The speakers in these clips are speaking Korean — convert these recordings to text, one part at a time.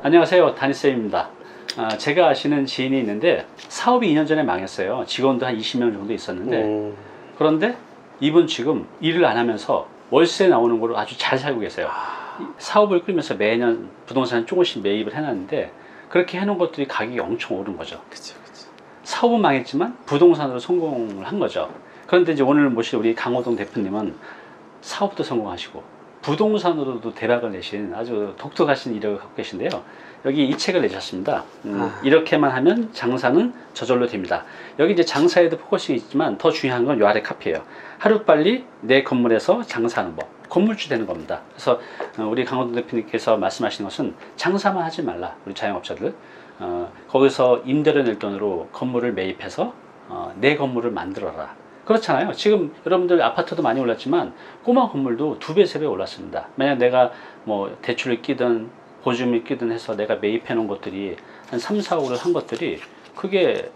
안녕하세요, 다니쌤입니다. 제가 아시는 지인이 있는데 사업이 2년 전에 망했어요. 직원도 한 20명 정도 있었는데 그런데 이분 지금 일을 안 하면서 월세 나오는 걸로 아주 잘 살고 계세요. 사업을 끌면서 매년 부동산 조금씩 매입을 해놨는데 그렇게 해놓은 것들이 가격이 엄청 오른 거죠. 그쵸. 사업은 망했지만 부동산으로 성공을 한 거죠. 그런데 이제 오늘 모실 우리 강호동 대표님은 사업도 성공하시고 부동산으로도 대박을 내신 아주 독특하신 이력을 갖고 계신데요. 여기 이 책을 내셨습니다. 이렇게만 하면 장사는 저절로 됩니다. 여기 이제 장사에도 포커싱이 있지만 더 중요한 건 요 아래 카피예요. 하루빨리 내 건물에서 장사하는 법. 건물주 되는 겁니다. 그래서 우리 강호동 대표님께서 말씀하시는 것은 장사만 하지 말라. 우리 자영업자들. 거기서 임대료 낼 돈으로 건물을 매입해서 내 건물을 만들어라. 그렇잖아요. 지금 여러분들 아파트도 많이 올랐지만 꼬마 건물도 2배, 3배 올랐습니다. 만약 내가 뭐 대출을 끼든 보증을 끼든 해서 내가 매입해 놓은 것들이 한 3, 4억을 한 것들이 그게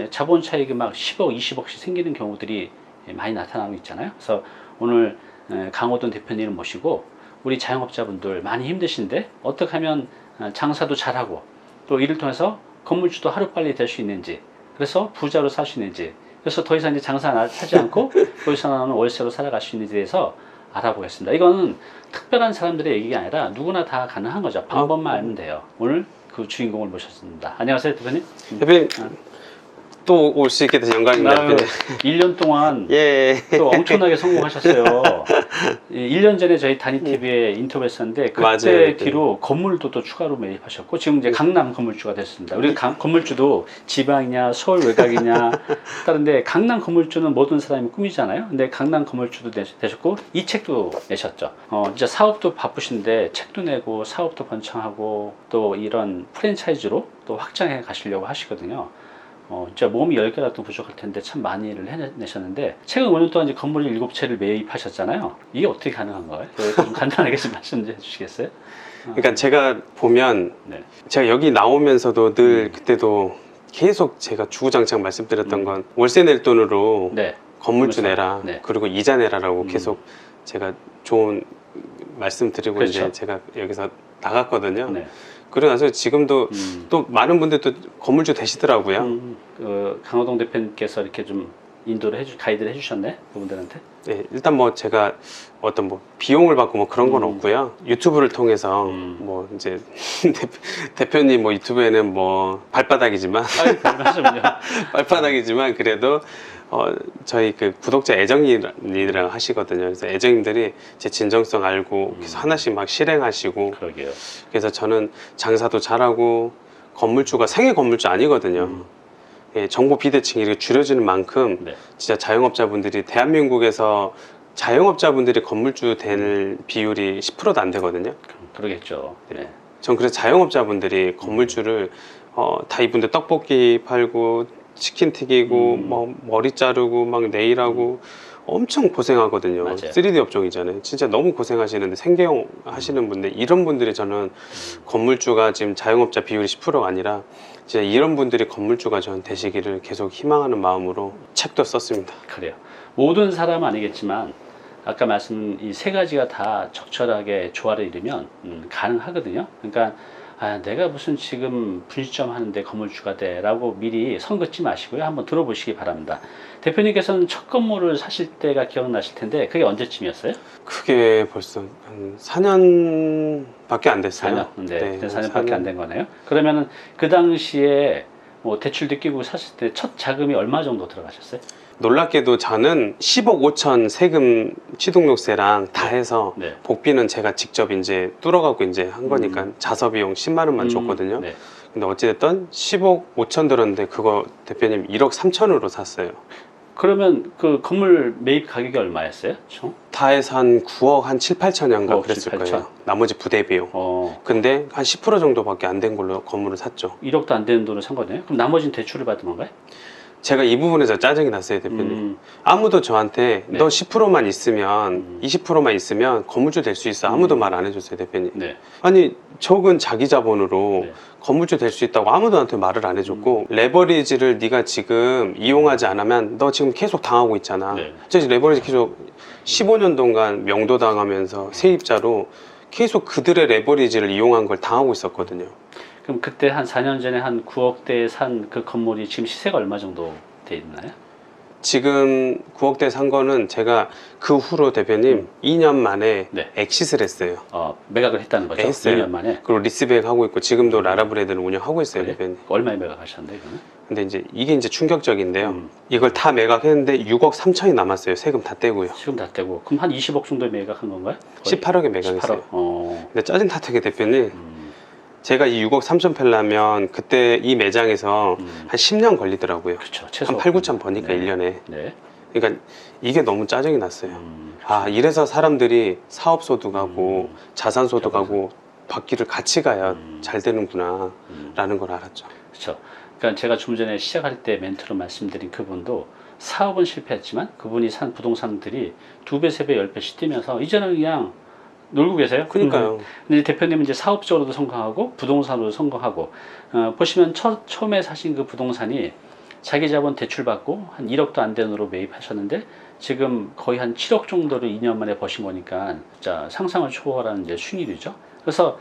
자본 차익이 막 10억, 20억씩 생기는 경우들이 많이 나타나고 있잖아요. 그래서 오늘 강호동 대표님을 모시고 우리 자영업자분들 많이 힘드신데 어떻게 하면 장사도 잘하고 또 이를 통해서 건물주도 하루빨리 될 수 있는지, 그래서 부자로 살 수 있는지, 그래서 더 이상 이제 장사 하지 않고 거기서 나오는 월세로 살아갈 수 있는지에 대해서 알아보겠습니다. 이거는 특별한 사람들의 얘기가 아니라 누구나 다 가능한 거죠. 방법만 알면 돼요. 오늘 그 주인공을 모셨습니다. 안녕하세요, 대표님. 대표님 또 올 수 있게 돼서 영광입니다. 1년 동안 예. 또 엄청나게 성공하셨어요. 1년 전에 저희 다니TV에 인터뷰했었는데 그때 맞아요, 뒤로 건물도 또 추가로 매입하셨고 지금 이제 강남 건물주가 됐습니다. 우리 건물주도 지방이냐 서울 외곽이냐 다른데 강남 건물주는 모든 사람이 꿈이잖아요. 근데 강남 건물주도 되셨고 이 책도 내셨죠. 진짜 사업도 바쁘신데 책도 내고 사업도 번창하고 또 이런 프랜차이즈로 또 확장해 가시려고 하시거든요. 진짜 몸이 10개라도 부족할 텐데 참 많이 일을 해내셨는데 최근 5년 동안 이제 건물을 7채를 매입하셨잖아요. 이게 어떻게 가능한 거예요? 좀 간단하게 좀 말씀 해 주시겠어요? 그러니까 제가 보면 제가 여기 나오면서도 늘 그때도 계속 제가 주구장창 말씀드렸던 건 월세 낼 돈으로 건물주 내라 그리고 이자 내라라고 계속 제가 좋은 말씀 드리고 그렇죠. 이제 제가 여기서 나갔거든요. 그러고 나서 지금도 또 많은 분들이 또 건물주 되시더라고요. 강호동 대표님께서 이렇게 좀 인도를 가이드를 해주셨네, 그분들한테. 네, 일단 뭐 제가 어떤 뭐 비용을 받고 뭐 그런 건 없고요. 유튜브를 통해서 뭐 이제 대표님 뭐 유튜브에는 뭐 발바닥이지만 발바닥이지만 그래도 저희 그 구독자 애정님이랑 하시거든요. 그래서 애정님들이 제 진정성 알고 계속 하나씩 막 실행하시고. 그러게요. 그래서 저는 장사도 잘하고 건물주가 생애 건물주 아니거든요. 예, 정보 비대칭이 이렇게 줄여지는 만큼 진짜 자영업자분들이 대한민국에서 자영업자분들이 건물주 될 비율이 10%도 안 되거든요. 그러겠죠. 전 그래서 자영업자분들이 건물주를 다 이분들 떡볶이 팔고 치킨 튀기고 뭐 머리 자르고 막 네일하고 엄청 고생하거든요. 맞아요. 3D 업종이잖아요. 진짜 너무 고생하시는데 생계형 하시는 분들, 이런 분들이 저는 건물주가 지금 자영업자 비율이 10%가 아니라 진짜 이런 분들이 건물주가 전 되시기를 계속 희망하는 마음으로 책도 썼습니다. 그래요. 모든 사람은 아니겠지만 아까 말씀 이 세 가지가 다 적절하게 조화를 이루면 가능하거든요. 그러니까 내가 무슨 지금 분식점 하는데 건물주가 돼 라고 미리 선 긋지 마시고요. 한번 들어보시기 바랍니다. 대표님께서는 첫 건물을 사실 때가 기억나실 텐데 그게 언제쯤이었어요? 그게 벌써 한 4년밖에 안 됐어요. 4년? 네, 4년밖에 안 된 거네요. 그러면은 그 당시에 뭐 대출도 끼고 사실 때 첫 자금이 얼마 정도 들어가셨어요? 놀랍게도 저는 10억 5천 세금 취득료세랑 다 해서 복비는 제가 직접 이제 뚫어갖고 이제 한 거니까 자서비용 10만 원만 줬거든요. 근데 어찌됐든 10억 5천 들었는데 그거 대표님 1억 3천으로 샀어요. 그러면 그 건물 매입 가격이 얼마였어요? 총? 다 해서 한 9억 한 7, 8천인가 9억, 그랬을 7, 8천. 거예요. 나머지 부대비용. 근데 한 10% 정도밖에 안 된 걸로 건물을 샀죠. 1억도 안 되는 돈을 산 거네요? 그럼 나머지는 대출을 받은 건가요? 제가 이 부분에서 짜증이 났어요, 대표님. 아무도 저한테 너 10%만 있으면 20%만 있으면 건물주 될 수 있어. 아무도 말 안 해줬어요, 대표님. 아니 적은 자기 자본으로 건물주 될 수 있다고 아무도 나한테 말을 안 해줬고 레버리지를 네가 지금 이용하지 않으면 너 지금 계속 당하고 있잖아. 저 레버리지 계속 15년 동안 명도당하면서 세입자로 계속 그들의 레버리지를 이용한 걸 당하고 있었거든요. 그럼 그때 한 4년 전에 한 9억대에 산 그 건물이 지금 시세가 얼마 정도 돼 있나요? 지금 9억대 산 거는 제가 그 후로 대표님 2년 만에 네. 엑시스를 했어요. 매각을 했다는 거죠? 했어요. 2년 만에? 그리고 리스백 하고 있고 지금도 라라브레드를 운영하고 있어요, 그래? 대표님. 얼마에 매각하셨는데 그거는? 근데 이제 이게 이제 충격적인데요. 이걸 다 매각했는데 6억 3천이 남았어요. 세금 다 떼고요. 지금 다 떼고 그럼 한 20억 정도에 매각한 건가요? 거의? 18억에 매각했어요. 18억. 근데 짜증 탓하게 대표님, 제가 이 6억 3천 팔려면 그때 이 매장에서 한 10년 걸리더라고요. 그렇죠. 최소 한 8, 9천 버니까 네. 1년에. 네. 그러니까 이게 너무 짜증이 났어요. 그렇죠. 아, 이래서 사람들이 사업 소득하고 자산 소득하고 받기를 같이 가야 잘 되는구나 라는 걸 알았죠. 그렇죠. 그러니까 제가 좀 전에 시작할 때 멘트로 말씀드린 그분도 사업은 실패했지만 그분이 산 부동산들이 2배, 3배, 10배씩 뛰면서 이제는 그냥 놀고 계세요. 그러니까요. 근데 대표님은 이제 사업적으로도 성공하고 부동산으로도 성공하고 보시면 처음에 사신 그 부동산이 자기 자본 대출받고 한 1억도 안 되는 으로 매입하셨는데 지금 거의 한 7억 정도를 2년 만에 버신 거니까 진짜 상상을 초월하는 이제 순이율이죠. 그래서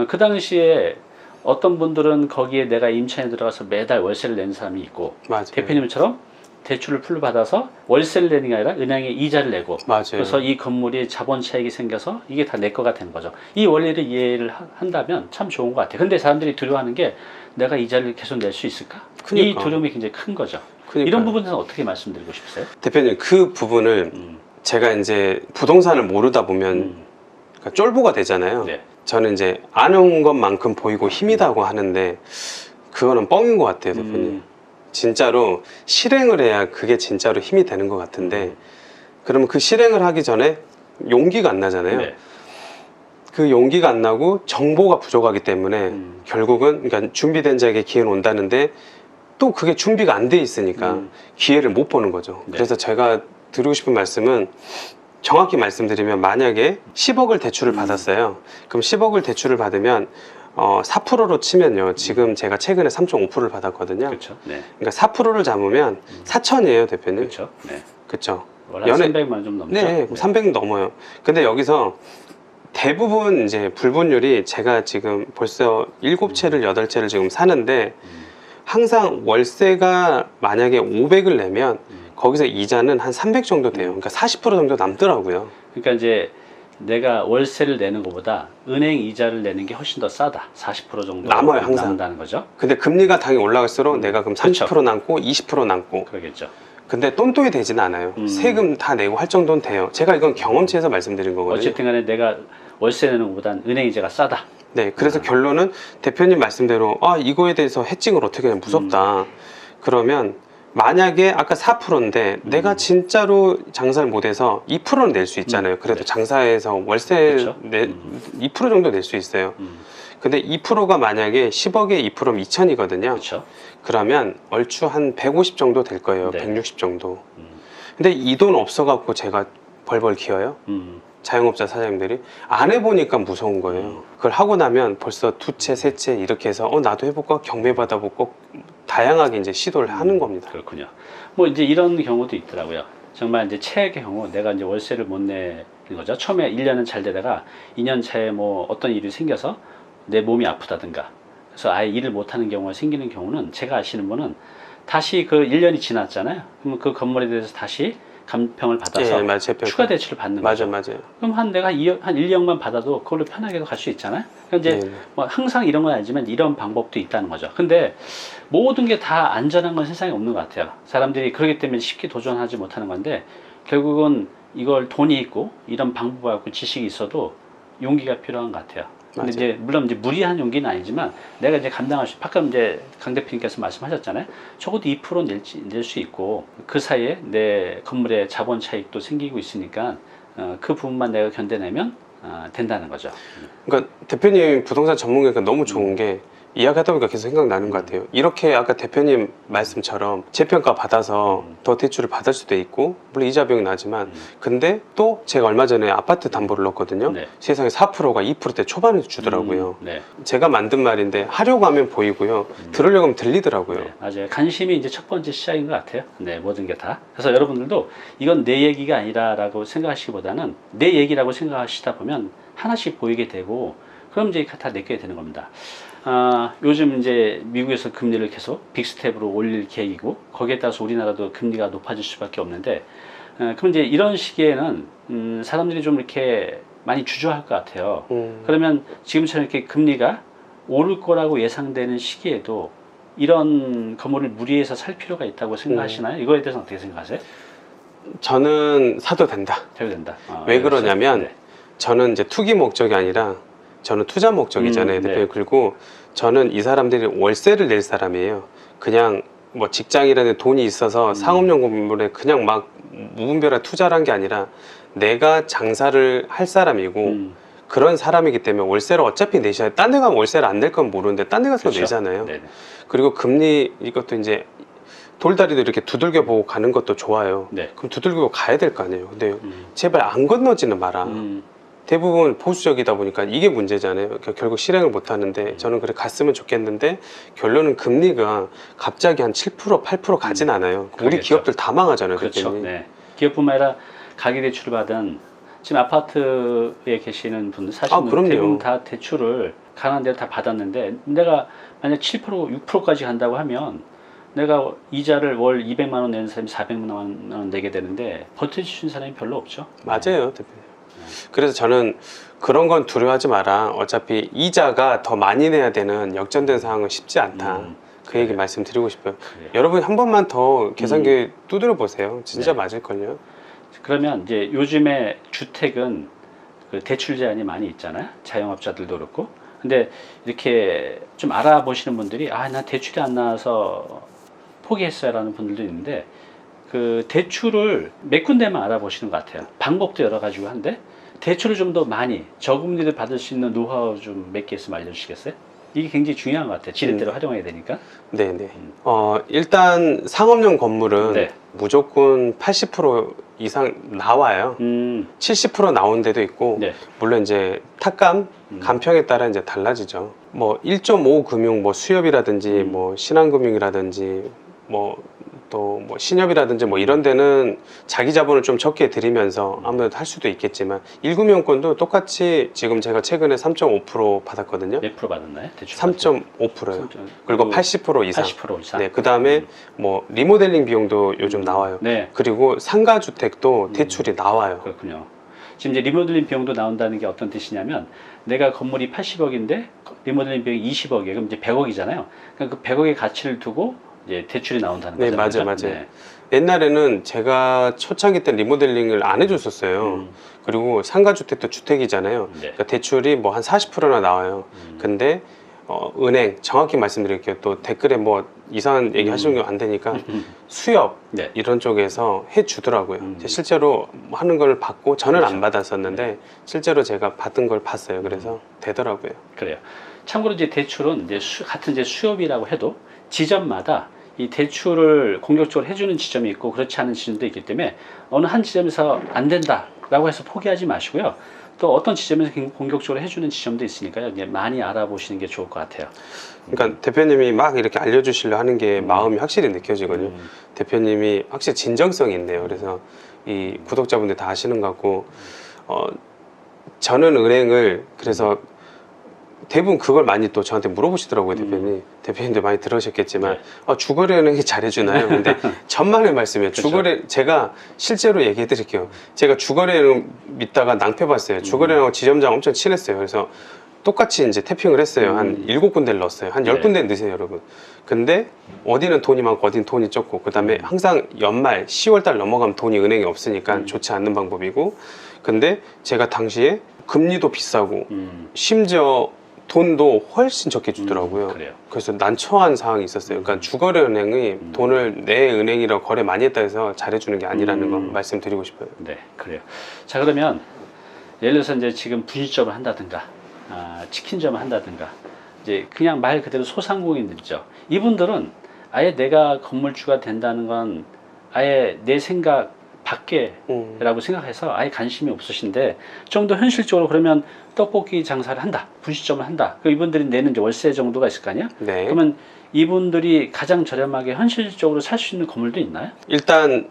그 당시에 어떤 분들은 거기에 내가 임차인에 들어가서 매달 월세를 내는 사람이 있고 맞아요. 대표님처럼 대출을 풀로 받아서 월세를 내는 게 아니라 은행에 이자를 내고 맞아요. 그래서 이 건물이 자본 차익이 생겨서 이게 다 내 거가 되는 거죠. 이 원리를 이해를 한다면 참 좋은 것 같아요. 근데 사람들이 두려워하는 게 내가 이자를 계속 낼 수 있을까? 그러니까. 이 두려움이 굉장히 큰 거죠. 그러니까요. 이런 부분에서 어떻게 말씀드리고 싶으세요? 대표님, 그 부분을 제가 이제 부동산을 모르다 보면 그러니까 쫄보가 되잖아요. 네. 저는 이제 아는 것만큼 보이고 힘이다고 하는데 그거는 뻥인 것 같아요, 대표님. 진짜로 실행을 해야 그게 진짜로 힘이 되는 것 같은데 그러면 그 실행을 하기 전에 용기가 안 나잖아요. 네. 그 용기가 안 나고 정보가 부족하기 때문에 결국은 그러니까 준비된 자에게 기회는 온다는데 또 그게 준비가 안 돼 있으니까 기회를 못 보는 거죠. 네. 그래서 제가 드리고 싶은 말씀은 정확히 말씀드리면 만약에 10억을 대출을 받았어요. 그럼 10억을 대출을 받으면 4%로 치면요. 지금 제가 최근에 3.5%를 받았거든요. 그렇죠. 네. 그러니까 4%를 잡으면 4천이에요, 대표님. 그렇죠. 네. 그렇죠. 월 300만 좀 넘죠. 네, 300 넘어요. 근데 여기서 대부분 이제 불분율이 제가 지금 벌써 7채를 8채를 지금 사는데 항상 월세가 만약에 500을 내면 거기서 이자는 한 300 정도 돼요. 그러니까 40% 정도 남더라고요. 그러니까 이제 내가 월세를 내는 것보다 은행 이자를 내는 게 훨씬 더 싸다. 40% 정도 남아요, 항상. 남는다는 거죠. 근데 금리가 당연히 올라갈수록 내가 그럼 30% 그렇죠. 남고 20% 남고 그러겠죠. 근데 똔똔이 되지는 않아요. 세금 다 내고 할 정도는 돼요. 제가 이건 경험치에서 말씀드린 거거든요. 어쨌든 간에 내가 월세 내는 것보단 은행 이자가 싸다. 네, 그래서 결론은 대표님 말씀대로 이거에 대해서 해칭을 어떻게 하면 무섭다. 그러면 만약에 아까 4%인데 내가 진짜로 장사를 못해서 2%는 낼 수 있잖아요. 그래도 네. 장사해서 월세 그렇죠. 2% 정도 낼 수 있어요. 근데 2%가 만약에 10억에 2%면 2천이거든요. 그렇죠. 그러면 얼추 한 150 정도 될 거예요. 네. 160 정도. 근데 이 돈 없어갖고 제가 벌벌 기어요. 자영업자 사장님들이 안 해보니까 무서운 거예요. 그걸 하고 나면 벌써 2채, 3채 이렇게 해서 나도 해볼까? 경매 받아볼까? 다양하게 이제 시도를 하는 겁니다. 그렇군요. 뭐 이제 이런 경우도 있더라고요. 정말 이제 최악의 경우 내가 이제 월세를 못 내는 거죠. 처음에 1년은 잘 되다가 2년 차에 뭐 어떤 일이 생겨서 내 몸이 아프다든가 그래서 아예 일을 못 하는 경우가 생기는 경우는 제가 아시는 분은 다시 그 1년이 지났잖아요. 그러면 그 건물에 대해서 다시 감평을 받아서 예, 맞아요. 추가 대출을 받는 거죠. 맞아요. 그럼 내가 한 1억만 받아도 그걸로 편하게도 갈 수 있잖아요. 그러니까 이제 네. 뭐 항상 이런 건 아니지만 이런 방법도 있다는 거죠. 근데 모든 게 다 안전한 건 세상에 없는 것 같아요. 사람들이 그렇기 때문에 쉽게 도전하지 못하는 건데 결국은 이걸 돈이 있고 이런 방법을 갖고 지식이 있어도 용기가 필요한 것 같아요. 근데 맞아요. 이제 물론 이제 무리한 용기는 아니지만 내가 이제 감당할 수, 방금 이제 강 대표님께서 말씀하셨잖아요. 적어도 2% 낼 수 있고 그 사이에 내 건물의 자본 차익도 생기고 있으니까 그 부분만 내가 견뎌내면 된다는 거죠. 그러니까 대표님 부동산 전문가가 너무 좋은 게 이야기하다 보니까 계속 생각나는 것 같아요. 이렇게 아까 대표님 말씀처럼 재평가 받아서 더 대출을 받을 수도 있고 물론 이자 비용이 나지만 근데 또 제가 얼마 전에 아파트 담보를 넣었거든요. 네. 세상에 4%가 2%대 초반에 주더라고요. 네. 제가 만든 말인데 하려고 하면 보이고요. 들으려고 하면 들리더라고요. 네, 맞아요. 관심이 이제 첫 번째 시작인 것 같아요. 네, 모든 게 다. 그래서 여러분들도 이건 내 얘기가 아니라라고 생각하시기보다는 내 얘기라고 생각하시다 보면 하나씩 보이게 되고 그럼 이제 다 내게 되는 겁니다. 요즘 이제 미국에서 금리를 계속 빅스텝으로 올릴 계획이고 거기에 따라서 우리나라도 금리가 높아질 수밖에 없는데 그럼 이제 이런 시기에는 사람들이 좀 이렇게 많이 주저할 것 같아요. 그러면 지금처럼 이렇게 금리가 오를 거라고 예상되는 시기에도 이런 건물을 무리해서 살 필요가 있다고 생각하시나요? 이거에 대해서 어떻게 생각하세요? 저는 사도 된다. 해도 된다. 왜 그러냐면 네. 저는 이제 투기 목적이 아니라 저는 투자 목적이잖아요. 네. 대표님. 그리고 저는 이 사람들이 월세를 낼 사람이에요. 그냥 뭐 직장이라는 돈이 있어서 상업용 건물에 그냥 막 무분별한 투자를 한 게 아니라 내가 장사를 할 사람이고 그런 사람이기 때문에 월세를 어차피 내셔야 돼. 딴 데 가면 월세를 안 낼 건 모르는데 딴 데 가서 그렇죠. 내잖아요. 네네. 그리고 금리 이것도 이제 돌다리도 이렇게 두들겨 보고 가는 것도 좋아요. 네. 그럼 두들겨 보고 가야 될 거 아니에요. 근데 제발 안 건너지는 마라. 대부분 보수적이다 보니까 이게 문제잖아요. 결국 실행을 못 하는데 저는 그래 갔으면 좋겠는데 결론은 금리가 갑자기 한 7%, 8% 가진 않아요. 우리 그러겠죠. 기업들 다 망하잖아요. 그렇죠. 대표님. 네. 기업뿐만 아니라 가계대출을 받은 지금 아파트에 계시는 분들 사실 그럼요. 대부분 다 대출을 가난한 데를 다 받았는데 내가 만약 7%, 6%까지 간다고 하면 내가 이자를 월 200만 원 내는 사람이 400만 원 내게 되는데 버텨주신 사람이 별로 없죠. 맞아요, 대표님. 그래서 저는 그런 건 두려워하지 마라. 어차피 이자가 더 많이 내야 되는 역전된 상황은 쉽지 않다. 그 얘기 말씀드리고 싶어요. 여러분 한 번만 더 계산기 두드려 보세요. 진짜 네. 맞을걸요. 그러면 이제 요즘에 주택은 그 대출 제한이 많이 있잖아요. 자영업자들도 그렇고. 근데 이렇게 좀 알아보시는 분들이 나 대출이 안 나와서 포기했어요라는 분들도 있는데 그 대출을 몇 군데만 알아보시는 것 같아요. 방법도 여러 가지고 한데 대출을 좀 더 많이 저금리를 받을 수 있는 노하우 좀 몇 개 있으면 알려주시겠어요? 이게 굉장히 중요한 것 같아요. 지렛대로 활용해야 되니까. 네네. 일단 상업용 건물은 네. 무조건 80% 이상 나와요. 70% 나온 데도 있고, 네. 물론 이제 탁감, 간평에 따라 이제 달라지죠. 뭐 1.5 금융, 뭐 수협이라든지, 뭐 신한금융이라든지, 뭐 또 뭐 신협이라든지 뭐 이런 데는 자기 자본을 좀 적게 들이면서 아무래도 할 수도 있겠지만 1금융권도 똑같이 지금 제가 최근에 3.5% 받았거든요. 몇 프로 받았나요? 대출 3.5%요. 그리고 80% 이상. 80% 이상. 네, 그 다음에 뭐 리모델링 비용도 요즘 나와요. 네. 그리고 상가주택도 대출이 나와요. 그렇군요. 지금 이제 리모델링 비용도 나온다는 게 어떤 뜻이냐면 내가 건물이 80억인데 리모델링 비용이 20억이에요. 그럼 이제 100억이잖아요. 그러니까 그 100억의 가치를 두고 이제 대출이 나온다는 네, 거죠. 맞아요. 옛날에는 제가 초창기 때 리모델링을 안 해줬었어요. 그리고 상가주택도 주택이잖아요. 네. 그러니까 대출이 뭐 한 40%나 나와요. 근데 은행 정확히 말씀드릴게요. 또 댓글에 뭐 이상한 얘기 하시는 게 안 되니까 수협 네. 이런 쪽에서 해주더라고요. 제가 실제로 하는 걸 받고 저는 그렇죠. 안 받았었는데 실제로 제가 받은 걸 봤어요. 그래서 되더라고요. 그래요. 참고로 이제 대출은 이제 같은 이제 수협이라고 해도 지점마다 이 대출을 공격적으로 해주는 지점이 있고 그렇지 않은 지점도 있기 때문에 어느 한 지점에서 안 된다라고 해서 포기하지 마시고요. 또 어떤 지점에서 공격적으로 해주는 지점도 있으니까요. 이제 많이 알아보시는 게 좋을 것 같아요. 그러니까 대표님이 막 이렇게 알려주시려 하는 게 마음이 확실히 느껴지거든요. 대표님이 확실히 진정성이 있네요. 그래서 이 구독자분들 다 아시는 것 같고 저는 은행을 그래서 대부분 그걸 많이 또 저한테 물어보시더라고요. 대표님도 많이 들으셨겠지만 주거래은행이 잘해주나요? 근데 천만의 말씀이에요. 그렇죠. 주거래 제가 실제로 얘기해 드릴게요. 제가 주거래은행 믿다가 낭패 봤어요. 주거래은행하고 지점장 엄청 친했어요. 그래서 똑같이 이제 태핑을 했어요. 한 7군데를 넣었어요. 한 10군데 넣으세요, 여러분. 근데 어디는 돈이 많고 어디는 돈이 적고 그 다음에 항상 연말 10월달 넘어가면 돈이 은행에 없으니까 좋지 않는 방법이고 근데 제가 당시에 금리도 비싸고 심지어 돈도 훨씬 적게 주더라고요. 그래요. 그래서 난처한 상황이 있었어요. 그러니까 주거래은행이 돈을 내 은행이랑 거래 많이 했다 해서 잘해주는 게 아니라는 거 말씀드리고 싶어요. 네, 그래요. 자, 그러면 예를 들어서 이제 지금 분식점을 한다든가, 치킨점을 한다든가, 이제 그냥 말 그대로 소상공인들이죠. 이분들은 아예 내가 건물주가 된다는 건 아예 내 생각 밖에라고 생각해서 아예 관심이 없으신데 좀 더 현실적으로 그러면 떡볶이 장사를 한다, 분식점을 한다. 그 이분들이 내는 이제 월세 정도가 있을 거 아니야? 네. 그러면 이분들이 가장 저렴하게 현실적으로 살 수 있는 건물도 있나요? 일단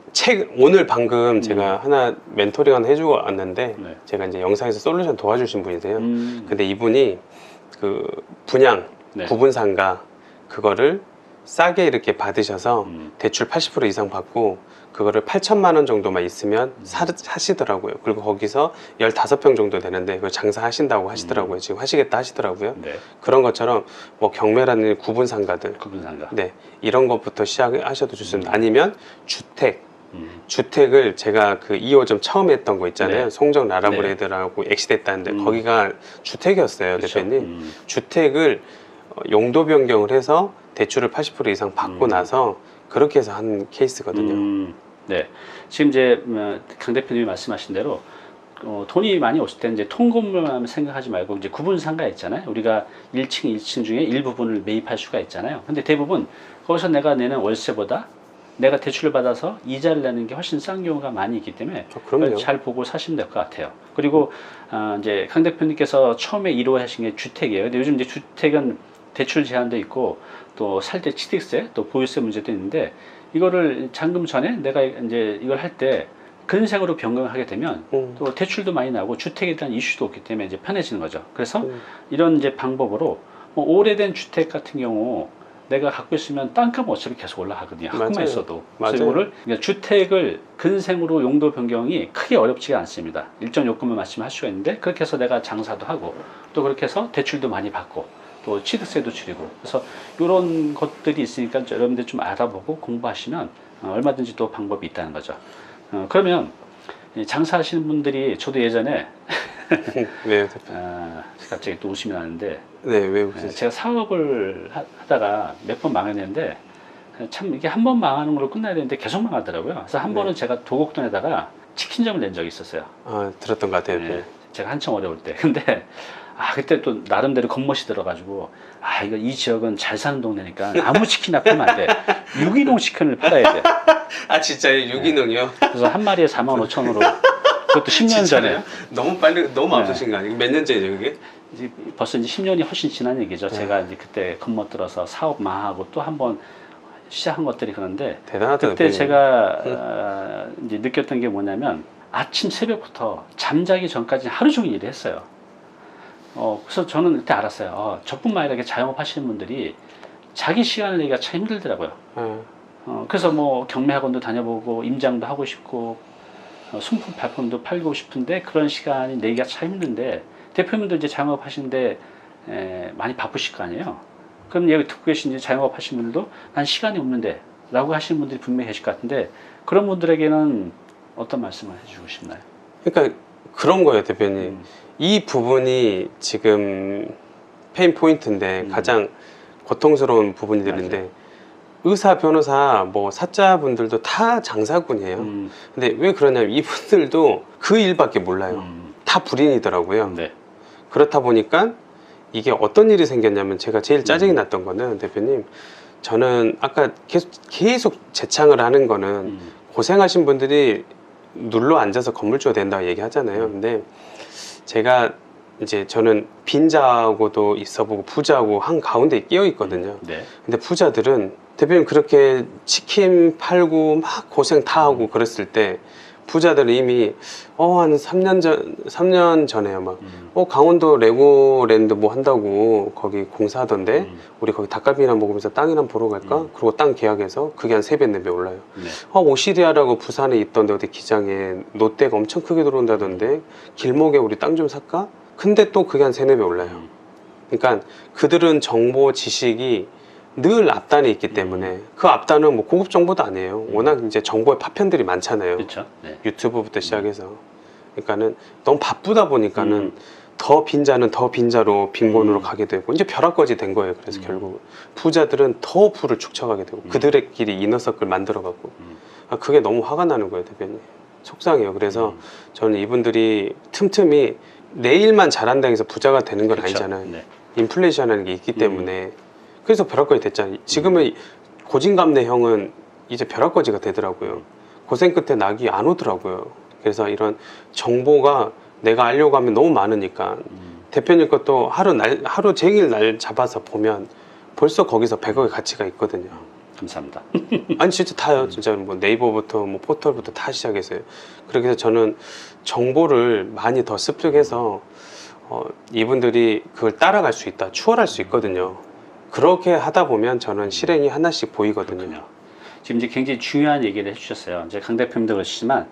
오늘 방금 제가 하나 멘토링 하나 해주고 왔는데 네. 제가 이제 영상에서 솔루션 도와주신 분이세요. 근데 이분이 그 분양 네. 구분상가 그거를 싸게 이렇게 받으셔서 음. 대출 80% 이상 받고 그거를 8천만 원 정도만 있으면 음. 사시더라고요. 그리고 거기서 15평 정도 되는데 그걸 장사하신다고 하시더라고요. 지금 하시겠다 하시더라고요. 네. 그런 것처럼 뭐 경매라는 구분상가들, 구분상가. 네, 이런 것부터 시작하셔도 좋습니다. 음. 아니면 주택을 제가 그 2호점 처음에 했던 거 있잖아요. 네. 송정 라라브레드라고 엑시됐다는데 거기가 주택이었어요, 그렇죠. 대표님. 주택을 용도 변경을 해서 대출을 80% 이상 받고 나서 그렇게 해서 한 케이스거든요. 네. 지금 이제 강 대표님이 말씀하신 대로 돈이 많이 없을 때 이제 통건물만 생각하지 말고 이제 구분 상가 있잖아요. 우리가 1층, 1층 중에 일부분을 매입할 수가 있잖아요. 근데 대부분 거기서 내가 내는 월세보다 내가 대출을 받아서 이자를 내는 게 훨씬 싼 경우가 많이 있기 때문에 그럼요. 잘 보고 사시면 될 것 같아요. 그리고 이제 강 대표님께서 처음에 1호 하신 게 주택이에요. 근데 요즘 이제 주택은 대출 제한도 있고 또 살 때 취득세 또 보유세 문제도 있는데 이거를 잔금 전에 내가 이제 이걸 할 때 근생으로 변경하게 되면 또 대출도 많이 나고 주택에 대한 이슈도 없기 때문에 이제 편해지는 거죠. 그래서 이런 이제 방법으로 뭐 오래된 주택 같은 경우 내가 갖고 있으면 땅값은 어차피 계속 올라가거든요. 갖고만 있어도. 그래서 이거를 그러니까 주택을 근생으로 용도 변경이 크게 어렵지가 않습니다. 일정 요건만 맞추면 할 수가 있는데 그렇게 해서 내가 장사도 하고 또 그렇게 해서 대출도 많이 받고 또 취득세도 줄이고 그래서 이런 것들이 있으니까 여러분들 좀 알아보고 공부하시면 얼마든지 또 방법이 있다는 거죠. 그러면 장사하시는 분들이 저도 예전에 네, 갑자기 또 웃음이 나는데 네, 왜 웃으세요? 제가 사업을 하다가 몇 번 망했는데 참 이게 한 번 망하는 걸로 끝나야 되는데 계속 망하더라고요. 그래서 한 번은 제가 도곡동에다가 치킨점을 낸 적이 있었어요. 아, 들었던 것 같아요. 네, 제가 한참 어려울 때. 근데 그때 또 나름대로 겉멋이 들어가지고 이거 이 지역은 잘 사는 동네니까 아무 치킨이나 팔면 안 돼. 유기농 치킨을 팔아야 돼. 아, 진짜요? 유기농이요? 그래서 한 마리에 45,000원으로 그것도 10년 전에. 너무 빨리, 너무 앞서신 거 아니에요? 몇 년 전이죠, 그게? 이제 벌써 이제 10년이 훨씬 지난 얘기죠. 제가 이제 그때 겉멋 들어서 사업 망하고 또 한번 시작한 것들이 그런데 대단하다. 그때 제가 이제 느꼈던 게 뭐냐면 아침 새벽부터 잠자기 전까지 하루 종일 일을 했어요. 그래서 저는 그때 알았어요. 저뿐만 아니라 이렇게 자영업 하시는 분들이 자기 시간을 내기가 참 힘들더라고요. 그래서 뭐 경매학원도 다녀보고 임장도 하고 싶고 순품 발품도 팔고 싶은데 그런 시간이 내기가 참 힘든데 대표님도 이제 자영업 하시는데 많이 바쁘실 거 아니에요. 그럼 여기 듣고 계신 이제 자영업 하시는 분들도 난 시간이 없는데 라고 하시는 분들이 분명히 계실 것 같은데 그런 분들에게는 어떤 말씀을 해주고 싶나요? 그러니까 그런 거예요, 대표님. 이 부분이 지금 페인 포인트인데 가장 고통스러운 부분들인데 맞아요. 의사, 변호사, 뭐 사자분들도 다 장사꾼이에요. 근데 왜 그러냐면 이분들도 그 일밖에 몰라요. 다 불인이더라고요. 네. 그렇다 보니까 이게 어떤 일이 생겼냐면 제가 제일 짜증이 났던 거는 대표님, 저는 아까 계속 재창을 하는 거는 고생하신 분들이 눌러 앉아서 건물주가 된다고 얘기하잖아요. 근데 제가 이제 저는 빈자하고도 있어보고 부자하고 한 가운데 끼어 있거든요. 네. 근데 부자들은 대표님 그렇게 치킨 팔고 막 고생 다 하고 그랬을 때 부자들은 이미 한 3년 전에요. 막 강원도 레고랜드 뭐 한다고 거기 공사하던데 우리 거기 닭갈비나 먹으면서 땅이나 보러 갈까? 그리고 땅 계약해서 그게 한 3배, 4배 올라요. 네. 오시리아라고 부산에 있던데 어디 기장에 롯데가 엄청 크게 들어온다던데 길목에 우리 땅 좀 살까? 근데 또 그게 한 3, 4배 올라요. 그러니까 그들은 정보 지식이 늘 앞단에 있기 때문에 그 앞단은 뭐 고급 정보도 아니에요. 워낙 이제 정보의 파편들이 많잖아요. 그렇죠. 네. 유튜브부터 시작해서. 그러니까는 너무 바쁘다 보니까는 더 빈자는 더 빈자로 빈곤으로 가게 되고 이제 벼락거지 된 거예요. 그래서 결국 부자들은 더 부를 축적하게 되고 그들의끼리 이너서클 만들어가고 그게 너무 화가 나는 거예요, 대표님. 속상해요. 그래서 저는 이분들이 틈틈이 내일만 잘한다 해서 부자가 되는 건 그렇죠. 아니잖아요. 네. 인플레이션이라는 게 있기 때문에 그래서 벼락거지 됐잖아요. 지금은 고진감래형은 이제 벼락거지가 되더라고요. 고생 끝에 낙이 안 오더라고요. 그래서 이런 정보가 내가 알려고 하면 너무 많으니까 대표님 것도 하루 종일 날 잡아서 보면 벌써 거기서 100억의 가치가 있거든요. 감사합니다. 아니 진짜 다요. 진짜 뭐 네이버부터 뭐 포털부터 다 시작했어요. 그렇게 해서 저는 정보를 많이 더 습득해서 이분들이 그걸 따라갈 수 있다, 추월할 수 있거든요. 그렇게 하다 보면 저는 실행이 하나씩 보이거든요. 그렇군요. 지금 이제 굉장히 중요한 얘기를 해주셨어요. 이제 강 대표님도 그러시지만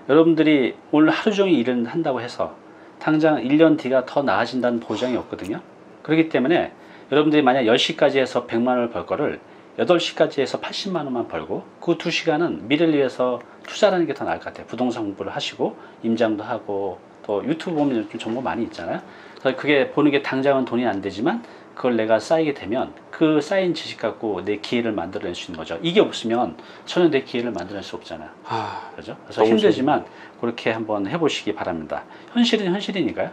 여러분들이 오늘 하루 종일 일을 한다고 해서 당장 1년 뒤가 더 나아진다는 보장이 없거든요. 그렇기 때문에 여러분들이 만약 10시까지 해서 100만 원을 벌 거를 8시까지 해서 80만 원만 벌고 그 2시간은 미래를 위해서 투자하는 게 더 나을 것 같아요. 부동산 공부를 하시고 임장도 하고 또 유튜브 보면 요즘 정보 많이 있잖아요. 그래서 그게 보는 게 당장은 돈이 안 되지만 그걸 내가 쌓이게 되면 그 쌓인 지식 갖고 내 기회를 만들어낼 수 있는 거죠. 이게 없으면 전혀 내 기회를 만들어낼 수 없잖아요. 그렇죠? 그래서 힘들지만 그렇게 한번 해보시기 바랍니다. 현실은 현실이니까요.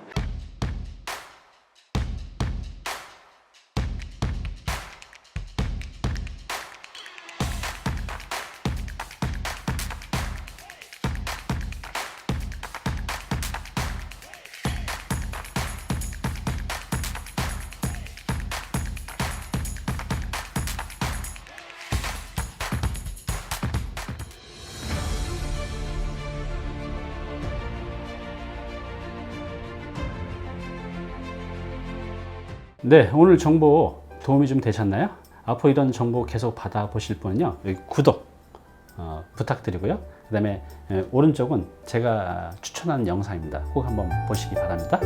네, 오늘 정보 도움이 좀 되셨나요? 앞으로 이런 정보 계속 받아보실 분은요, 여기 구독 부탁드리고요. 그 다음에 오른쪽은 제가 추천하는 영상입니다. 꼭 한번 보시기 바랍니다.